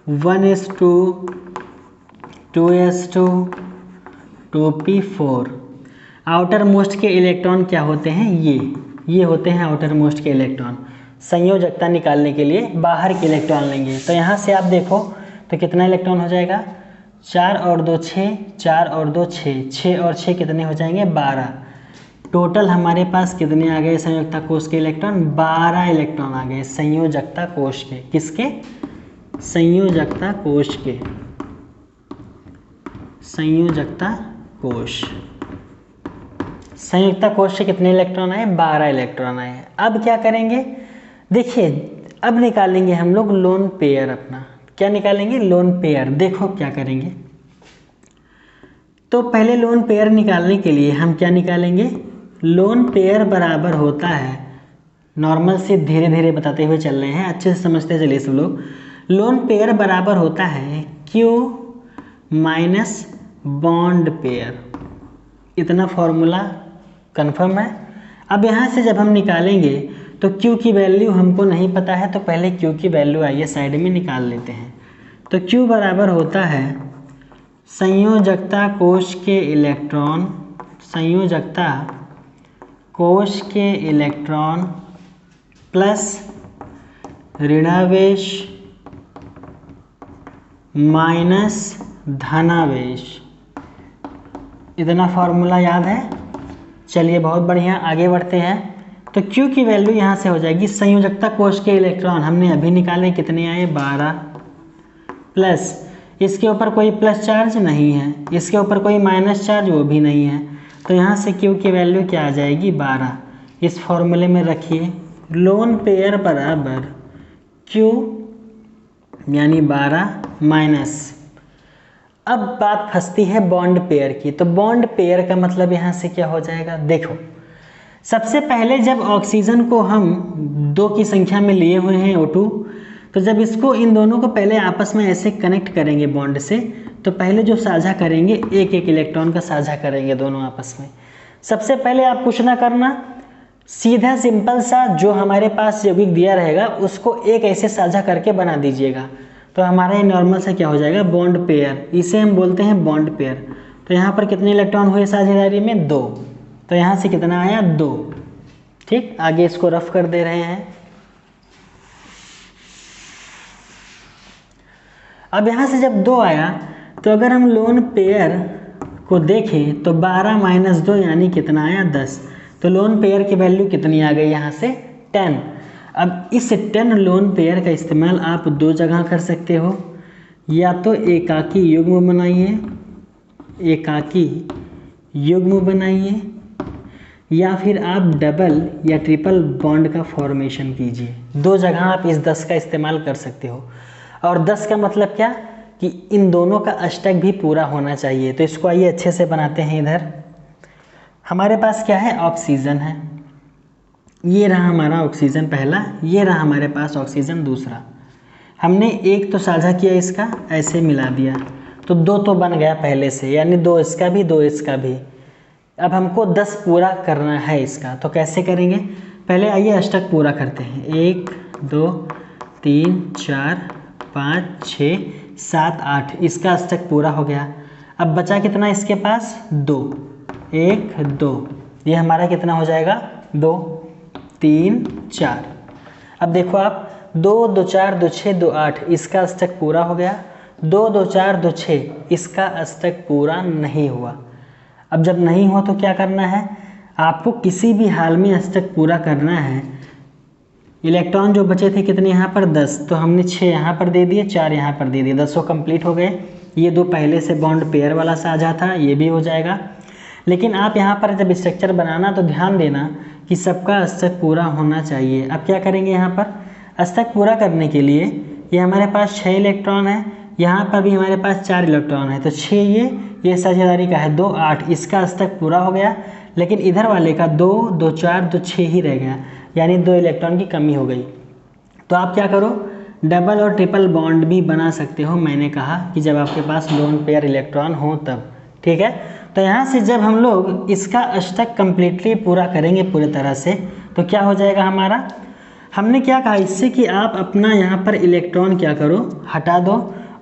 1s2 2s2 2p4। Outer most के इलेक्ट्रॉन क्या होते हैं? ये होते हैं आउटर मोस्ट के इलेक्ट्रॉन। संयोजकता निकालने के लिए बाहर के इलेक्ट्रॉन लेंगे। तो यहाँ से आप देखो तो कितना इलेक्ट्रॉन हो जाएगा? 4 और 2 6, 4 और 2 6, 6 और 6 कितने हो जाएंगे? 12। टोटल हमारे पास कितने आ गए संयोजकता कोष के इलेक्ट्रॉन? 12 इलेक्ट्रॉन आ गए संयोजकता कोष के। किसके? संयोजकता कोष के। संयोजकता कोष, संयुक्ता कोष से कितने इलेक्ट्रॉन आए? 12 इलेक्ट्रॉन आए। अब क्या करेंगे? देखिए, अब निकालेंगे हम लोग लोन पेयर अपना। क्या निकालेंगे? Lone pair. देखो क्या करेंगे, तो पहले लोन पेयर निकालने के लिए हम क्या निकालेंगे? लोन पेयर बराबर होता है, नॉर्मल से धीरे धीरे बताते हुए चल रहे हैं, अच्छे से समझते चलिए सब लोग। लोन पेयर बराबर होता है Q माइनस बॉन्ड पेयर। इतना फॉर्मूला कन्फर्म है। अब यहाँ से जब हम निकालेंगे तो Q की वैल्यू हमको नहीं पता है, तो पहले Q की वैल्यू आइए साइड में निकाल लेते हैं। तो Q बराबर होता है संयोजकता कोष के इलेक्ट्रॉन, संयोजकता कोष के इलेक्ट्रॉन प्लस ऋणावेश माइनस धनावेश। इतना फॉर्मूला याद है? चलिए बहुत बढ़िया, आगे बढ़ते हैं। तो Q की वैल्यू यहाँ से हो जाएगी, संयोजकता कोष के इलेक्ट्रॉन हमने अभी निकाले, कितने आए? 12, प्लस इसके ऊपर कोई प्लस चार्ज नहीं है, इसके ऊपर कोई माइनस चार्ज वो भी नहीं है, तो यहाँ से Q की वैल्यू क्या आ जाएगी? 12। इस फॉर्मूले में रखिए लोन पेयर बराबर Q यानी 12 माइनस, अब बात फंसती है बॉन्ड पेयर की। तो बॉन्ड पेयर का मतलब यहाँ से क्या हो जाएगा? देखो, सबसे पहले जब ऑक्सीजन को हम 2 की संख्या में लिए हुए हैं O2, तो जब इसको इन दोनों को पहले आपस में ऐसे कनेक्ट करेंगे बॉन्ड से, तो पहले जो साझा करेंगे एक एक इलेक्ट्रॉन का साझा करेंगे दोनों आपस में। सबसे पहले आप कुछ ना करना, सीधा सिंपल सा जो हमारे पास यौगिक दिया रहेगा उसको एक ऐसे साझा करके बना दीजिएगा, तो हमारा ये नॉर्मल से क्या हो जाएगा? Bond pair. इसे हम बोलते हैं बॉन्ड पेयर। तो यहाँ पर कितने इलेक्ट्रॉन हुए साझेदारी में? 2। तो यहाँ से कितना आया? 2। ठीक, आगे इसको रफ कर दे रहे हैं। अब यहाँ से जब 2 आया, तो अगर हम लोन पेयर को देखें तो 12 माइनस 2 यानी कितना आया? 10। तो लोन पेयर की वैल्यू कितनी आ गई यहाँ से? 10। अब इस 10 लोन पेयर का इस्तेमाल आप 2 जगह कर सकते हो, या तो एकाकी युग्म बनाइए, एकाकी युग्म बनाइए, या फिर आप डबल या ट्रिपल बॉन्ड का फॉर्मेशन कीजिए। 2 जगह आप इस 10 का इस्तेमाल कर सकते हो। और 10 का मतलब क्या कि इन दोनों का अष्टक भी पूरा होना चाहिए। तो इसको आइए अच्छे से बनाते हैं। इधर हमारे पास क्या है? ऑक्सीजन है, ये रहा हमारा ऑक्सीजन पहला, ये रहा हमारे पास ऑक्सीजन दूसरा। हमने एक तो साझा किया, इसका ऐसे मिला दिया, तो 2 तो बन गया पहले से, यानी 2 इसका भी 2 इसका भी। अब हमको 10 पूरा करना है इसका, तो कैसे करेंगे? पहले आइए अष्टक पूरा करते हैं। 1 2 3 4 5 6 7 8, इसका अष्टक पूरा हो गया। अब बचा कितना इसके पास? 2, 1 2, ये हमारा कितना हो जाएगा? 2 3 4। अब देखो आप, 2 2 4 2 6 2 8, इसका अष्टक पूरा हो गया। 2 2 4 2 6, इसका अष्टक पूरा नहीं हुआ। अब जब नहीं हुआ तो क्या करना है? आपको किसी भी हाल में अष्टक पूरा करना है। इलेक्ट्रॉन जो बचे थे कितने यहाँ पर? 10, तो हमने 6 यहाँ पर दे दिए, 4 यहाँ पर दे दिए, 10 कंप्लीट हो गए। ये 2 पहले से बॉन्ड पेयर वाला साझा था, ये भी हो जाएगा। लेकिन आप यहाँ पर जब स्ट्रक्चर बनाना तो ध्यान देना कि सबका अष्टक पूरा होना चाहिए। अब क्या करेंगे, यहाँ पर अष्टक पूरा करने के लिए ये हमारे पास 6 इलेक्ट्रॉन है, यहाँ पर भी हमारे पास 4 इलेक्ट्रॉन है, तो 6 ये साझेदारी का है 2 8, इसका अष्टक पूरा हो गया। लेकिन इधर वाले का 2 2 4 2 6 ही रह गया, यानी 2 इलेक्ट्रॉन की कमी हो गई। तो आप क्या करो, डबल और ट्रिपल बॉन्ड भी बना सकते हो। मैंने कहा कि जब आपके पास लोन पेयर इलेक्ट्रॉन हो तब, ठीक है। तो यहाँ से जब हम लोग इसका अष्टक कंप्लीटली पूरा करेंगे पूरी तरह से, तो क्या हो जाएगा हमारा, हमने क्या कहा इससे कि आप अपना यहाँ पर इलेक्ट्रॉन क्या करो, हटा दो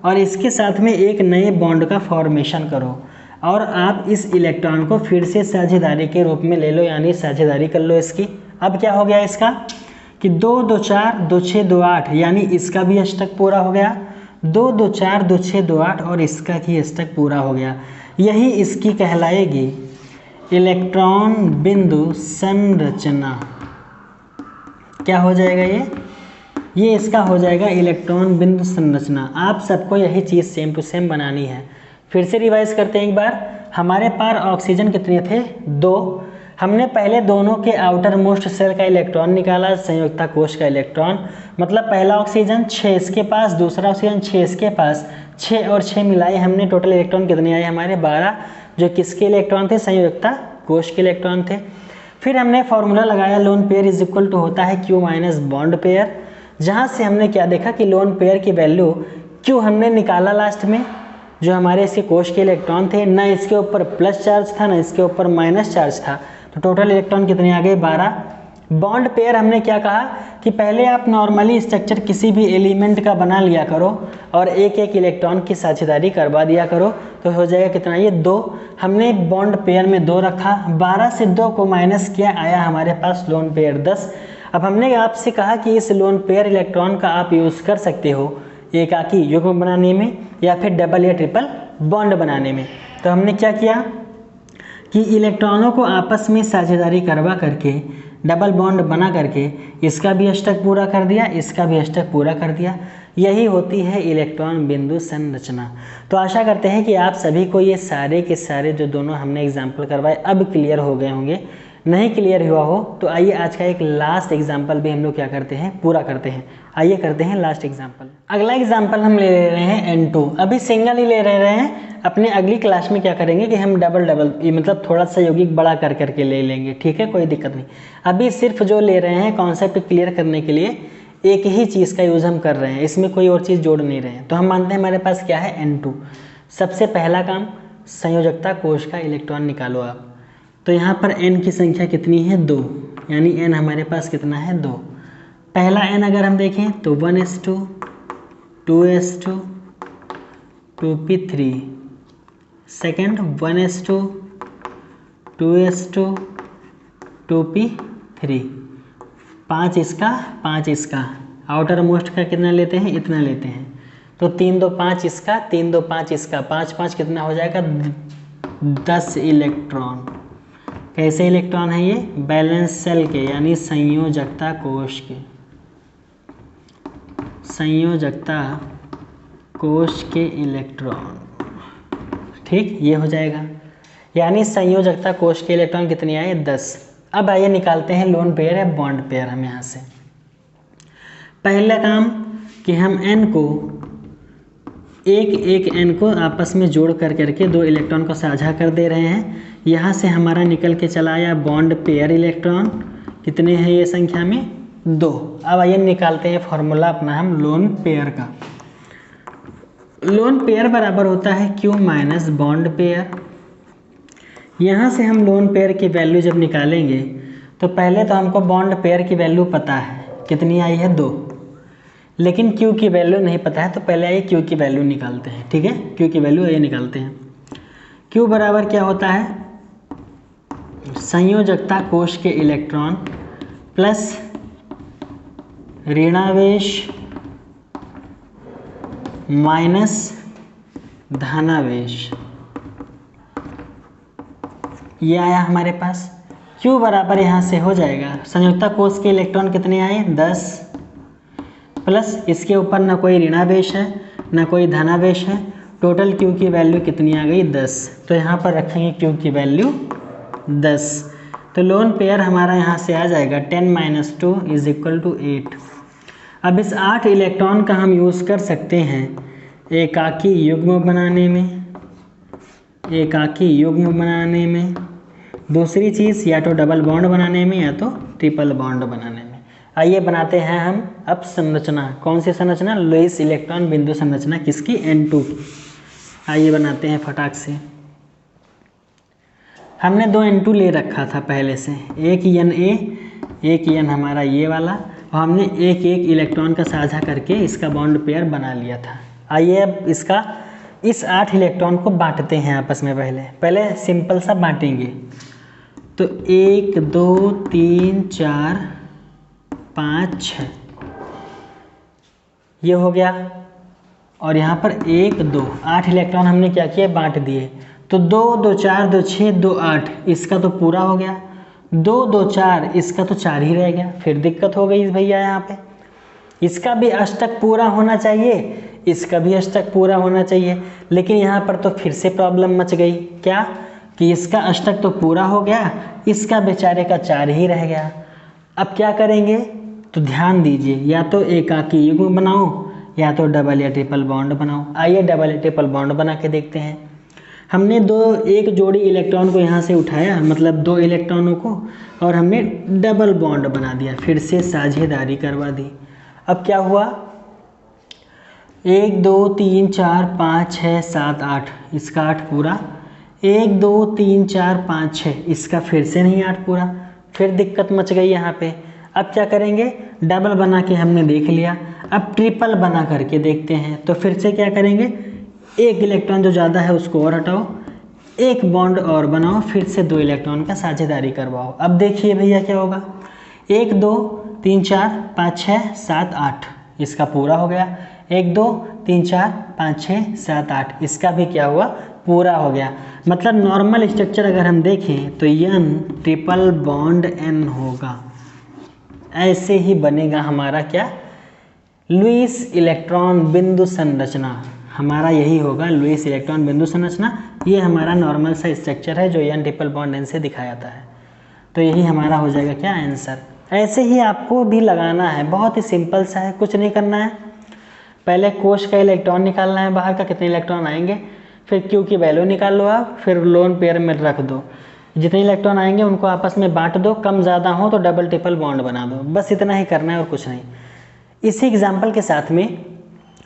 और इसके साथ में एक नए बॉन्ड का फॉर्मेशन करो और आप इस इलेक्ट्रॉन को फिर से साझेदारी के रूप में ले लो, यानी साझेदारी कर लो इसकी। अब क्या हो गया इसका कि 2 2 4 2 6 2 8, यानी इसका भी अष्टक पूरा हो गया। 2 2 4 2 6 2 8 और इसका भी अष्टक पूरा हो गया। यही इसकी कहलाएगी इलेक्ट्रॉन बिंदु संरचना। क्या हो जाएगा ये इसका हो जाएगा इलेक्ट्रॉन बिंदु संरचना। आप सबको यही चीज़ सेम टू सेम बनानी है। फिर से रिवाइज करते हैं एक बार। हमारे पास ऑक्सीजन कितने थे, 2। हमने पहले दोनों के आउटर मोस्ट सेल का इलेक्ट्रॉन निकाला, संयुक्ता कोश का इलेक्ट्रॉन, मतलब पहला ऑक्सीजन 6 इसके पास, दूसरा ऑक्सीजन 6 इसके पास, 6 और 6 मिलाए हमने, टोटल इलेक्ट्रॉन कितने आए हमारे 12, जो किसके इलेक्ट्रॉन थे, संयुक्ता कोश के इलेक्ट्रॉन थे। फिर हमने फॉर्मूला लगाया lone pair is equal to होता है Q माइनस बॉन्ड पेयर, जहाँ से हमने क्या देखा कि लोन पेयर की वैल्यू Q हमने निकाला लास्ट में, जो हमारे इसके कोश के इलेक्ट्रॉन थे, ना इसके ऊपर प्लस चार्ज था ना इसके ऊपर माइनस चार्ज था, तो टोटल इलेक्ट्रॉन कितने आ गए 12। बॉन्ड पेयर हमने क्या कहा कि पहले आप नॉर्मली स्ट्रक्चर किसी भी एलिमेंट का बना लिया करो और एक एक इलेक्ट्रॉन की साझेदारी करवा दिया करो, तो हो जाएगा कितना, ये 2। हमने बॉन्ड पेयर में 2 रखा, 12 से 2 को माइनस किया, आया हमारे पास लोन पेयर 10। अब हमने आपसे कहा कि इस लोन पेयर इलेक्ट्रॉन का आप यूज़ कर सकते हो एकाकी युग्म बनाने में या फिर डबल या ट्रिपल बॉन्ड बनाने में। तो हमने क्या किया कि इलेक्ट्रॉनों को आपस में साझेदारी करवा करके डबल बॉन्ड बना करके इसका भी अष्टक पूरा कर दिया, इसका भी अष्टक पूरा कर दिया। यही होती है इलेक्ट्रॉन बिंदु संरचना। तो आशा करते हैं कि आप सभी को ये सारे के सारे जो दोनों हमने एग्जाम्पल करवाए अब क्लियर हो गए होंगे। नहीं क्लियर हुआ हो तो आइए आज का एक लास्ट एग्जाम्पल भी हम लोग क्या करते हैं, पूरा करते हैं। आइए करते हैं लास्ट एग्जाम्पल। अगला एग्जाम्पल हम ले रहे हैं N2। अभी सिंगल ही ले रहे हैं, अपने अगली क्लास में क्या करेंगे कि हम डबल मतलब थोड़ा सा यौगिक बड़ा कर करके ले लेंगे, ठीक है, कोई दिक्कत नहीं। अभी सिर्फ जो ले रहे हैं कॉन्सेप्ट क्लियर करने के लिए एक ही चीज़ का यूज़ हम कर रहे हैं, इसमें कोई और चीज़ जोड़ नहीं रहे हैं। तो हम मानते हैं हमारे पास क्या है N2। सबसे पहला काम, संयोजकता कोश का इलेक्ट्रॉन निकालो आप। तो यहाँ पर N की संख्या कितनी है, 2, यानी N हमारे पास कितना है, 2। पहला N अगर हम देखें तो 1s2 2s2 2p3, second 1s2 2s2 2p3, 5 इसका 5 इसका, आउटर मोस्ट का कितना लेते हैं, इतना लेते हैं। तो 3 2 5 इसका, 3 2 5 इसका, 5 5 कितना हो जाएगा, 10 इलेक्ट्रॉन। कैसे इलेक्ट्रॉन है ये, बैलेंस सेल के, यानी संयोजकता कोश के, संयोजकता कोश के इलेक्ट्रॉन, ठीक, ये हो जाएगा। यानी संयोजकता कोश के इलेक्ट्रॉन कितने आए, 10। अब आइए निकालते हैं लोन पेयर या बॉन्ड पेयर। हम यहाँ से पहला काम कि हम N को एक N को आपस में जोड़ कर करके 2 इलेक्ट्रॉन को साझा कर दे रहे हैं। यहाँ से हमारा निकल के चला आया बॉन्ड पेयर इलेक्ट्रॉन, कितने हैं ये संख्या में, 2। अब आइए निकालते हैं फॉर्मूला अपना हम लोन पेयर का। लोन पेयर बराबर होता है Q माइनस बॉन्ड पेयर। यहाँ से हम लोन पेयर की वैल्यू जब निकालेंगे तो पहले तो हमको बॉन्ड पेयर की वैल्यू पता है, कितनी आई है, 2। लेकिन Q की वैल्यू नहीं पता है, तो पहले आइए Q की वैल्यू निकालते हैं, ठीक है। Q की वैल्यू आइए निकालते हैं। Q बराबर क्या होता है, संयोजकता कोश के इलेक्ट्रॉन प्लस ऋणावेश माइनस धनावेश, ये आया हमारे पास। Q बराबर यहाँ से हो जाएगा, संयोजकता कोश के इलेक्ट्रॉन कितने आए, 10, प्लस इसके ऊपर ना कोई ऋणावेश है ना कोई धनावेश है, टोटल Q की वैल्यू कितनी आ गई, 10। तो यहाँ पर रखेंगे Q की वैल्यू 10। तो लोन पेयर हमारा यहाँ से आ जाएगा 10 - 2 = 8। अब इस 8 इलेक्ट्रॉन का हम यूज़ कर सकते हैं एकाकी युग्म बनाने में, दूसरी चीज़ या तो डबल बॉन्ड बनाने में या तो ट्रिपल बॉन्ड बनाने में। आइए बनाते हैं हम अब संरचना। कौन सी संरचना? लुईस इलेक्ट्रॉन बिंदु संरचना किसकी? N2 की। आइए बनाते हैं फटाक से। हमने 2 N2 ले रखा था पहले से, एक Na, एक N हमारा ये वाला, और हमने एक एक इलेक्ट्रॉन का साझा करके इसका बॉन्ड पेयर बना लिया था। आइए अब इस 8 इलेक्ट्रॉन को बांटते हैं आपस में। पहले सिंपल सा बांटेंगे। तो 1 2 3 4 5 6 ये हो गया, और यहाँ पर 1 2 8 इलेक्ट्रॉन हमने क्या किया? बांट दिए। तो 2 2 4 2 6 2 8 इसका तो पूरा हो गया, 2 2 4 इसका तो 4 ही रह गया। फिर दिक्कत हो गई भैया, यहाँ पे इसका भी अष्टक पूरा होना चाहिए, इसका भी अष्टक पूरा होना चाहिए, लेकिन यहाँ पर तो फिर से प्रॉब्लम मच गई। क्या कि इसका अष्टक तो पूरा हो गया, इसका बेचारे का 4 ही रह गया। अब क्या करेंगे? तो ध्यान दीजिए, या तो एकाकी युग्म बनाओ या तो डबल या ट्रिपल बॉन्ड बनाओ। आइए डबल या ट्रिपल बॉन्ड बना के देखते हैं। हमने एक जोड़ी इलेक्ट्रॉन को यहाँ से उठाया, मतलब 2 इलेक्ट्रॉनों को, और हमने डबल बॉन्ड बना दिया, फिर से साझेदारी करवा दी। अब क्या हुआ? 1 2 3 4 5 6 7 8 इसका 8 पूरा, 1 2 3 4 5 6 इसका फिर से नहीं 8 पूरा। फिर दिक्कत मच गई यहाँ पे। अब क्या करेंगे? डबल बना के हमने देख लिया, अब ट्रिपल बना करके देखते हैं। तो फिर से क्या करेंगे? एक इलेक्ट्रॉन जो ज़्यादा है उसको और हटाओ, एक बॉन्ड और बनाओ, फिर से 2 इलेक्ट्रॉन का साझेदारी करवाओ। अब देखिए भैया क्या होगा? 1 2 3 4 5 6 7 8 इसका पूरा हो गया, 1 2 3 4 5 6 7 8 इसका भी क्या हुआ? पूरा हो गया। मतलब नॉर्मल स्ट्रक्चर अगर हम देखें तो N ट्रिपल बॉन्ड N होगा। ऐसे ही बनेगा हमारा क्या? लुईस इलेक्ट्रॉन बिंदु संरचना। हमारा यही होगा लुईस इलेक्ट्रॉन बिंदु संरचना। ये हमारा नॉर्मल सा स्ट्रक्चर है जो N ट्रिपल बॉन्ड N से दिखाया जाता है। तो यही हमारा हो जाएगा क्या? आंसर। ऐसे ही आपको भी लगाना है, बहुत ही सिंपल सा है, कुछ नहीं करना है। पहले कोश का इलेक्ट्रॉन निकालना है बाहर का, कितने इलेक्ट्रॉन आएंगे, फिर Q की वैल्यू निकाल लो आप, फिर लोन पेयर में रख दो। जितने इलेक्ट्रॉन आएंगे उनको आपस में बांट दो, कम ज़्यादा हो तो डबल ट्रिपल बॉन्ड बना दो। बस इतना ही करना है और कुछ नहीं। इसी एग्जाम्पल के साथ में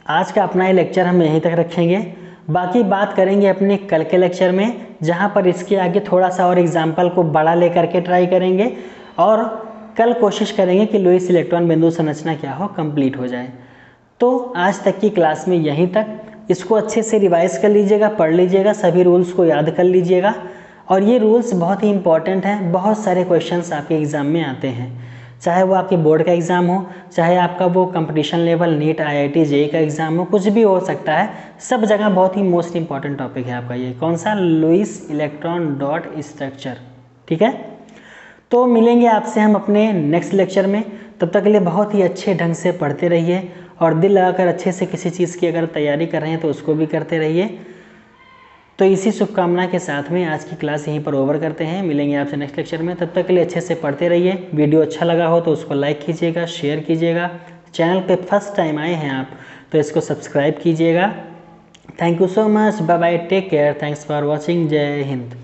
आज का अपना ये लेक्चर हम यहीं तक रखेंगे। बाकी बात करेंगे अपने कल के लेक्चर में, जहाँ पर इसके आगे थोड़ा सा और एग्जाम्पल को बड़ा लेकर के ट्राई करेंगे, और कल कोशिश करेंगे कि लुईस इलेक्ट्रॉन बिंदु संरचना क्या हो, कंप्लीट हो जाए। तो आज तक की क्लास में यहीं तक। इसको अच्छे से रिवाइज कर लीजिएगा, पढ़ लीजिएगा, सभी रूल्स को याद कर लीजिएगा। और ये रूल्स बहुत ही इंपॉर्टेंट हैं, बहुत सारे क्वेश्चंस आपके एग्ज़ाम में आते हैं, चाहे वो आपके बोर्ड का एग्ज़ाम हो, चाहे आपका वो competition level NEET IIT JEE का एग्ज़ाम हो, कुछ भी हो सकता है। सब जगह बहुत ही मोस्ट इंपॉर्टेंट टॉपिक है आपका ये। कौन सा? Lewis electron dot structure. ठीक है, तो मिलेंगे आपसे हम अपने नेक्स्ट लेक्चर में। तब तक के लिए बहुत ही अच्छे ढंग से पढ़ते रहिए, और दिल लगाकर अच्छे से किसी चीज़ की अगर तैयारी कर रहे हैं तो उसको भी करते रहिए। तो इसी शुभकामना के साथ में आज की क्लास यहीं पर ओवर करते हैं। मिलेंगे आपसे नेक्स्ट लेक्चर में, तब तक के लिए अच्छे से पढ़ते रहिए। वीडियो अच्छा लगा हो तो उसको लाइक कीजिएगा, शेयर कीजिएगा। चैनल पे फर्स्ट टाइम आए हैं आप तो इसको सब्सक्राइब कीजिएगा। Thank you so much, bye bye, take care, thanks for watching, जय हिंद।